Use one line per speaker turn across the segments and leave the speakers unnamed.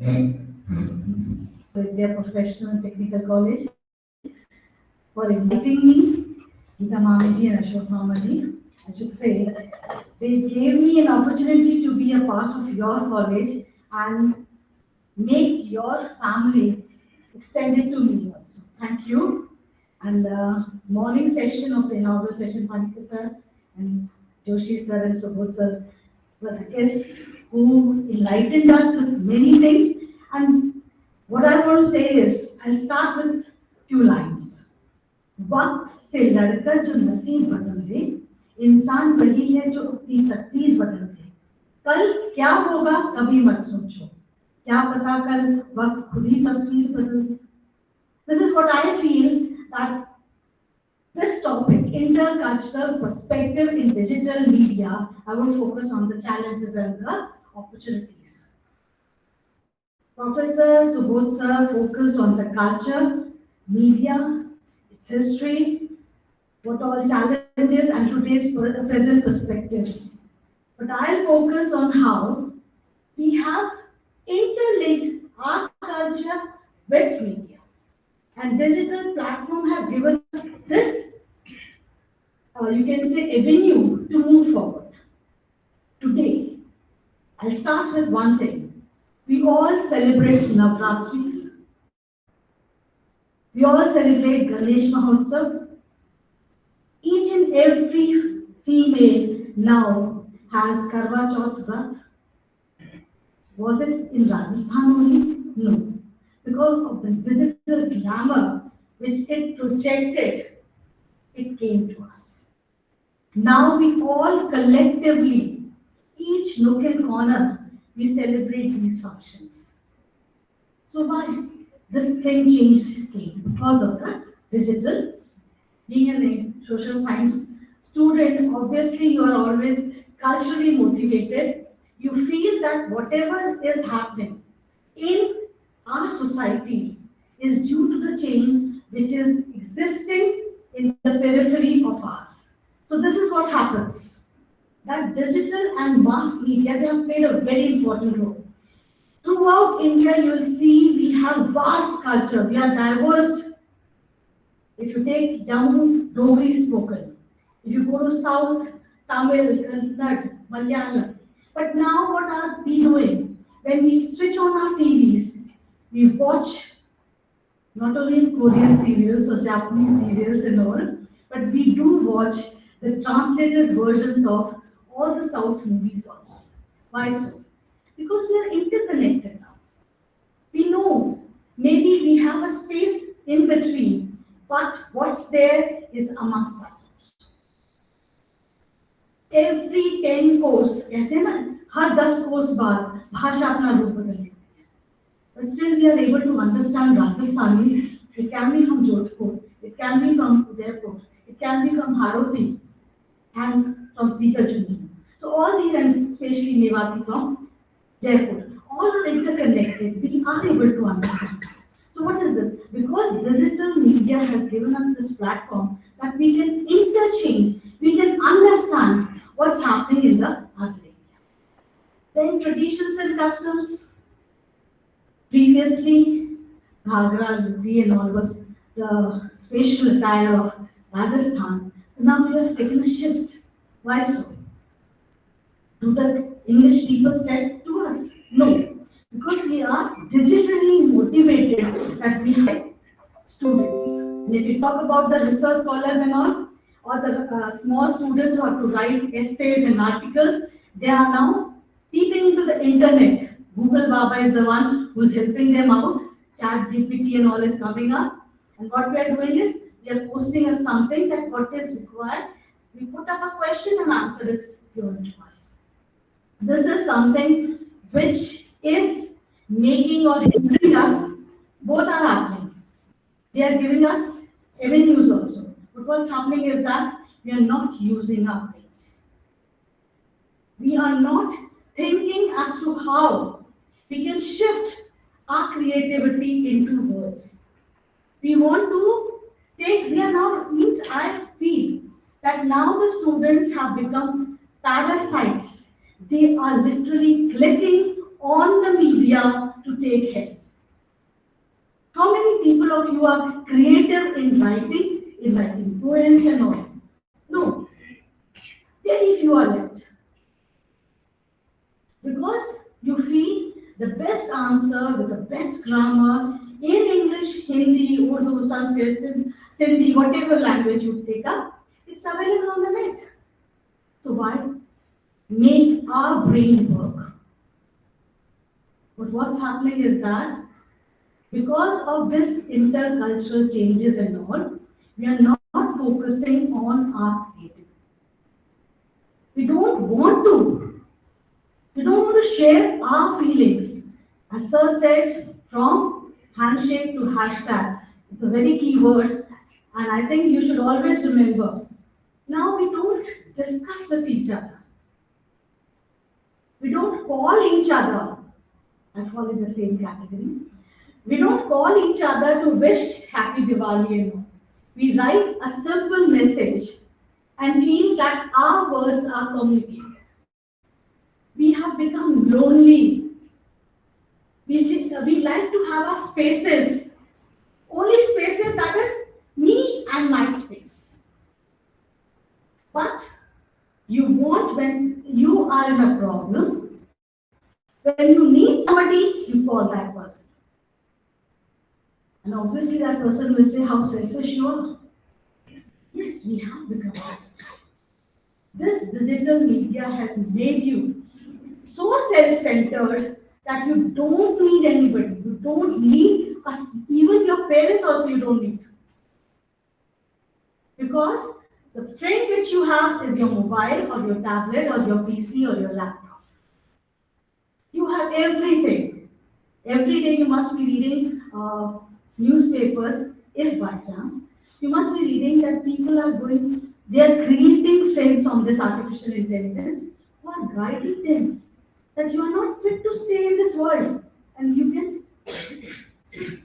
with their professional and technical college for inviting me, Geeta Mamaji and Ashok Mamaji. I should say, they gave me an opportunity to be a part of your college and make your family extended to me also. Thank you. And the morning session of the inaugural session, Panikar sir and Joshi sir and Subodh sir were the guests who enlightened us with many things. And what I want to say is, I'll start with few lines. वक्त से लड़कर जो नसीब बदल दे, इंसान वही है जो अपनी तकदीर बदल दे। कल क्या होगा कभी मत सोचो, क्या पता कल वक्त खुद ही तस्वीर बदल दे। This is what I feel, that this topic, intercultural perspective in digital media, I will focus on the challenges and the opportunities. Professor Subodh sir focused on the culture, media, its history, what all challenges and today's present perspectives. But I'll focus on how we have interlinked our culture with media. And digital platform has given us this, you can say, avenue to move forward. Today, I'll start with one thing. We all celebrate Navratris. We all celebrate Ganesh Mahotsav. Each and every female now has Karwa Chauth Vrat. Was it in Rajasthan only? No. Because of the digital glamour which it projected, it came to us. Now we all collectively, each nook and corner, we celebrate these functions. So why this thing changed came? Because of the digital. Being a social science student, obviously you are always culturally motivated. You feel that whatever is happening in our society is due to the change which is existing in the periphery of us. So this is what happens. That digital and mass media, they have played a very important role. Throughout India, you will see we have vast culture. We are diverse. If you take Jammu, Dogri spoken. If you go to South, Tamil, Kannada, Malayalam. But now what are we doing? When we switch on our TVs, we watch not only Korean serials or Japanese serials and all, but we do watch the translated versions of all the South movies also. Why so? Because we are interconnected now. We know maybe we have a space in between, but what's there is amongst us also. Every 10 course, कहते हैं ना, हर 10 course बाद भाषा अपना रूप बदल लेती है. But still we are able to understand Rajasthani. It can be from Jodhpur, it can be from Udaipur, it can be from Haroti, and from Sikajuni. So all these, and especially Mewati from Jaipur, all are interconnected. We are able to understand. So what is this? Because digital media has given us this platform that we can interchange, we can understand what's happening in the other area. Then traditions and customs. Previously, Ghagra, Lupi and all was the spatial attire of Rajasthan. Now we have taken a shift. Why so? Do the English people said to us? No. Because we are digitally motivated that we have students. And if you talk about the research scholars and all, or the small students who have to write essays and articles, they are now peeping into the internet. Google Baba is the one who's helping them out. Chat GPT and all is coming up. And what we are doing is, we are posting as something that what is required. We put up a question and answer is given to us. This is something which is making or hindering us. Both are happening. They are giving us avenues also. But what's happening is that we are not using our brains. We are not thinking as to how we can shift our creativity into words. We want to take, we are now, means I feel that now the students have become parasites. They are literally clicking on the media to take help. How many people of you are creative in writing poems and all? No, very few are left. Because you feel the best answer with the best grammar in English, Hindi, Urdu, Sanskrit, Sindhi, whatever language you take up, it's available on the net. So why make our brain work? But what's happening is that because of this intercultural changes and all, we are not focusing on our creativity. We don't want to. We don't want to share our feelings. As Sir said, from handshake to hashtag. It's a very key word, and I think you should always remember. Now we don't discuss with each other. We don't call each other. I fall in the same category. We don't call each other to wish happy Diwali and all. We write a simple message and feel that our words are communicated. We have become lonely. We like to have our spaces, only spaces that is me and my space. But you want when you are in a problem, when you need somebody, you call that person. And obviously that person will say how selfish you are. Yes, we have become selfish. This digital media has made you so self-centered that you don't need anybody. You don't need us, even your parents also you don't need. Because the friend which you have is your mobile or your tablet or your PC or your laptop. You have everything. Every day you must be reading newspapers, if by chance. You must be reading that people are going, they are creating friends on this artificial intelligence who are guiding them that you are not fit to stay in this world and you can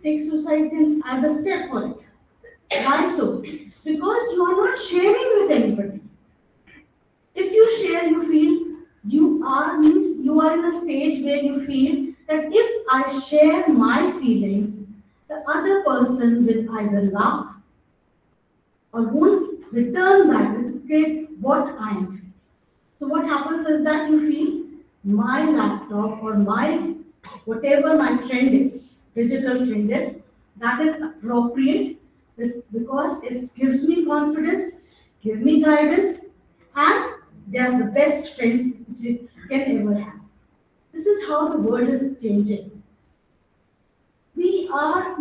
take suicide as a step for it. Why so? Because you are not sharing with anybody. If you share, you feel you are in a stage where you feel that if I share my feelings, the other person will either laugh or won't return back, reciprocate what I am feeling. So what happens is that you feel my laptop or my whatever my friend is, digital friend is, that is appropriate because it gives me confidence, give me guidance, and they are the best friends which you can ever have. This is how the world is changing. We are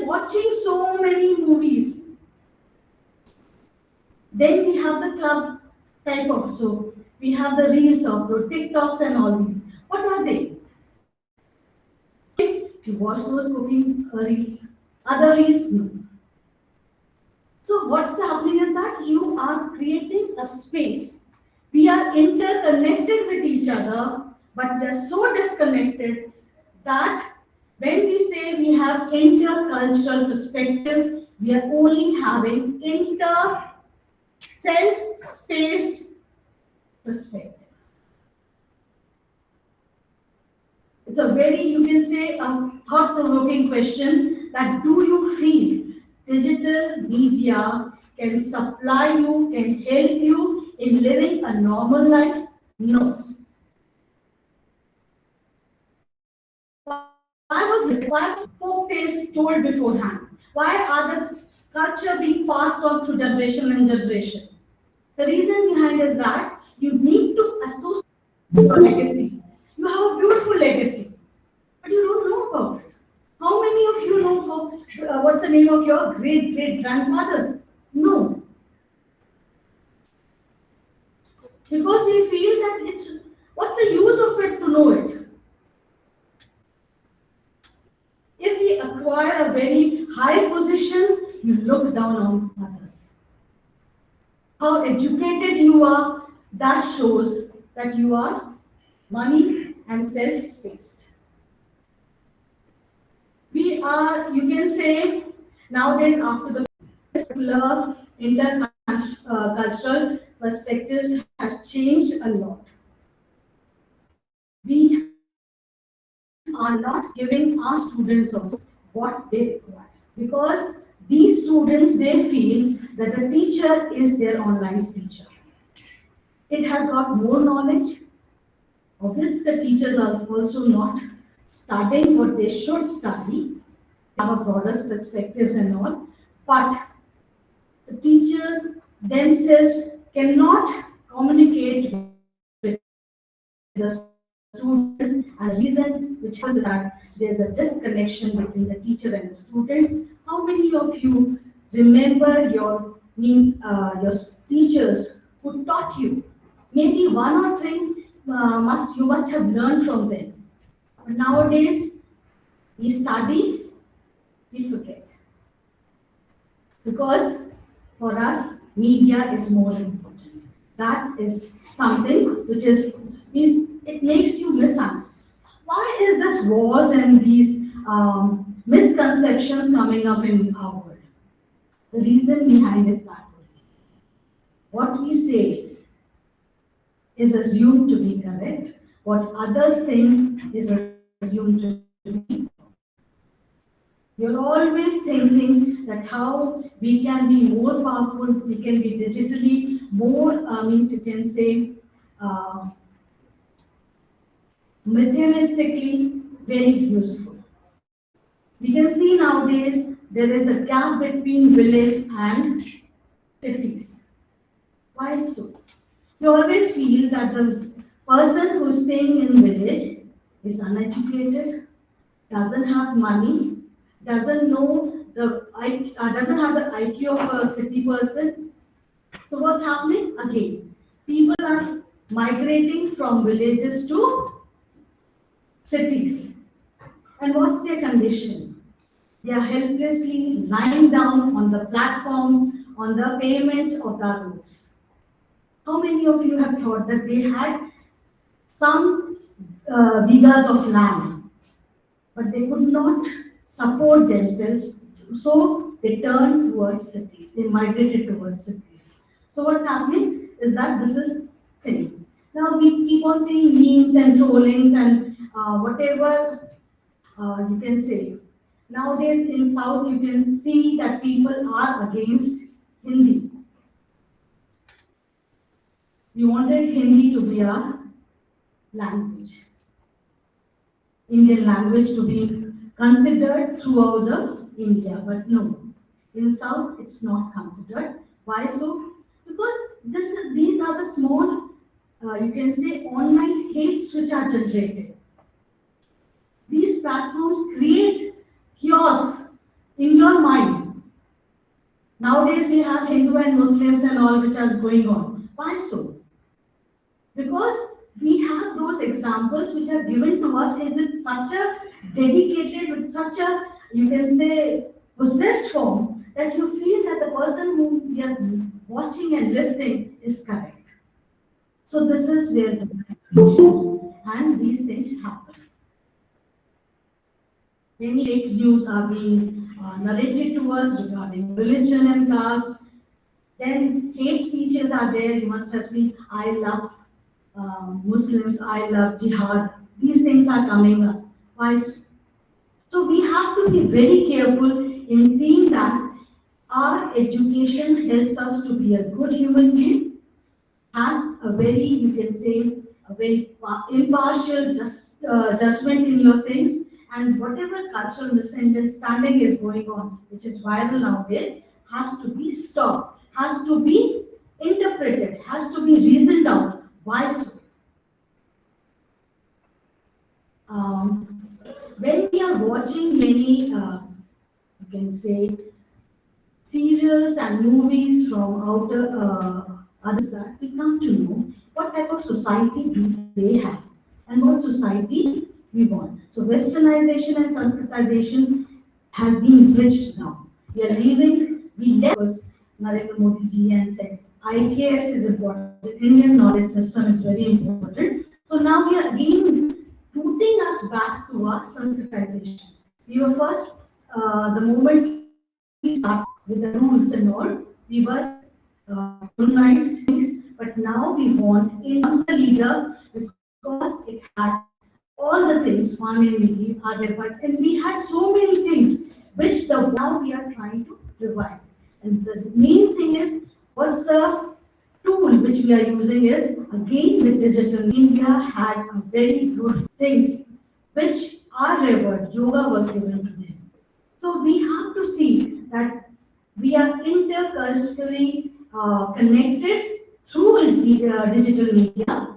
watching so many movies. Then we have the club type of so we have the reels of the TikToks and all these. What are they? You watch those cooking reels. Other reels, no. So what's happening is that you are creating a space. We are interconnected with each other, but we are so disconnected that when we say we have intercultural perspective, we are only having inter self-spaced perspective. It's a very, you can say, a thought-provoking question that do you feel digital media can supply you, can help you in living a normal life? No. Why folk tales told beforehand? Why are the culture being passed on through generation and generation? The reason behind is that you need to associate your legacy. You have a beautiful legacy, but you don't know about it. How many of you know what's the name of your great great grandfathers? No, because we feel that it's what's the use of it to know it? If we acquire a very high position, you look down on others. How educated you are, that shows that you are money and self-spaced. We are, you can say, nowadays after the particular intercultural perspectives have changed a lot. We are not giving our students also what they require. Because these students, they feel that the teacher is their online teacher. It has got more knowledge. Obviously, the teachers are also not studying what they should study, have a broader perspectives and all, but the teachers themselves cannot communicate with the students, and the reason which happens is that there's a disconnection between the teacher and the student. How many of you remember your your teachers who taught you? Maybe one or three you must have learned from them. But nowadays we study, we forget, because for us media is more important. That is something which is it makes you misunderstand. Why is this wars and these misconceptions coming up in our world? The reason behind is that only. What we say is assumed to be correct. What others think is assumed to be. You're always thinking that how we can be more powerful, we can be digitally more, means you can say, materialistically very useful. We can see nowadays there is a gap between village and cities. Why so? You always feel that the person who is staying in village is uneducated, doesn't have money, doesn't know doesn't have the IQ of a city person. So what's happening? Again, people are migrating from villages to cities. And what's their condition? They are helplessly lying down on the platforms, on the pavements of the roads. How many of you have thought that they had some bighas of land, but they could not support themselves, so they turned towards cities. They migrated towards cities. So what's happening is that this is thing. Now we keep on seeing memes and trollings and whatever you can say. Nowadays in South you can see that people are against Hindi. We wanted Hindi to be our language, Indian language to be considered throughout the India, but no, in South it's not considered. Why so? Because these are the small, you can say, online hates which are generated. These platforms create chaos in your mind. Nowadays we have Hindu and Muslims and all which are going on. Why so? Because we have those examples which are given to us with such a dedicated, with such a, you can say, possessed form, that you feel that the person whom we are watching and listening is correct. So this is where the manipulations and these things happen. Many fake news are being narrated to us regarding religion and caste. Then hate speeches are there. You must have seen, I love Muslims, I love jihad. These things are coming up. Why? So we have to be very careful in seeing that our education helps us to be a good human being, has a very, you can say, a very impartial judgment in your things, and whatever cultural misunderstanding is going on, which is viral nowadays, has to be stopped, has to be interpreted, has to be reasoned out. Why so? When we are watching many, you can say, serials and movies from others, that we come to know what type of society do they have and what society we want. So westernization and sanskritization has been bridged now. We are leaving, we left Narendra Modi ji and said IKS is important, Indian knowledge system is very important. So now we are again rooting us back to our sanskritization. We were first, the moment we started with the rules and all, we were colonized things, but now we want a leader because it had all all the things, fun and media are there, but and we had so many things which the now we are trying to revive. And the main thing is, what's the tool which we are using is again with digital. India had a very good things which are revered. Yoga was given to them. So we have to see that we are interculturally connected through digital media,